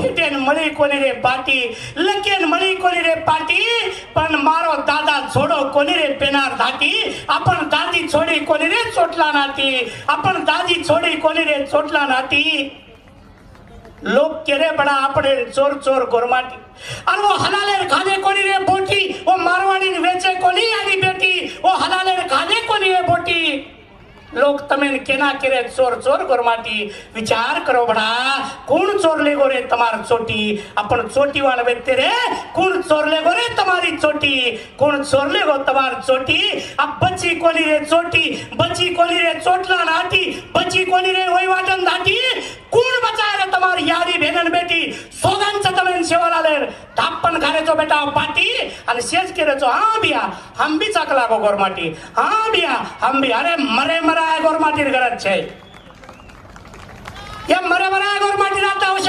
फीटेन मळी कोणी रे पाटी लकेन मळी कोणी रे पाटी पण मारो दादा छोडो कोणी रे पेनार धाटी आपण दादी छोडी कोणी रे चोटला नाती आपण दादी छोडी कोणी रे चोटला नाती लोग केरे बड़ा अपने चोर चोर गोरमाटी और वो हलाले खाने कोनी रे बोटी वो मारवाड़ी वेचे कोनी आनी बेटी वो हलाले खाने कोनी रे बोटी लोग तमें केना केरे चोर चोर गोरमाटी विचार करो बड़ा कौन चोर ले गोरे तमार चोटी अपन चोटी वाला व्यक्ति रे कौन चोर ले गोरे तुम्हारी चोटी कौन चोर ले गो तमार चोटी अब बच्ची कोनी रे चोटी बच्ची कोनी रे चोटला नाटी बच्ची कोनी रे वही वाटन धाटी कौन बचाए रे तुम्हारी यारी बहन बेटी सोगन से तमें सेवाला धापन घरे जो बेटा पाटी और शेष के रे जो हाँ बिया हम भी चकला को गोरमाटी हाँ बिया हम भी अरे मरे मरा गोरमाटी गरज छे या मरे मरा गोरमाटी राता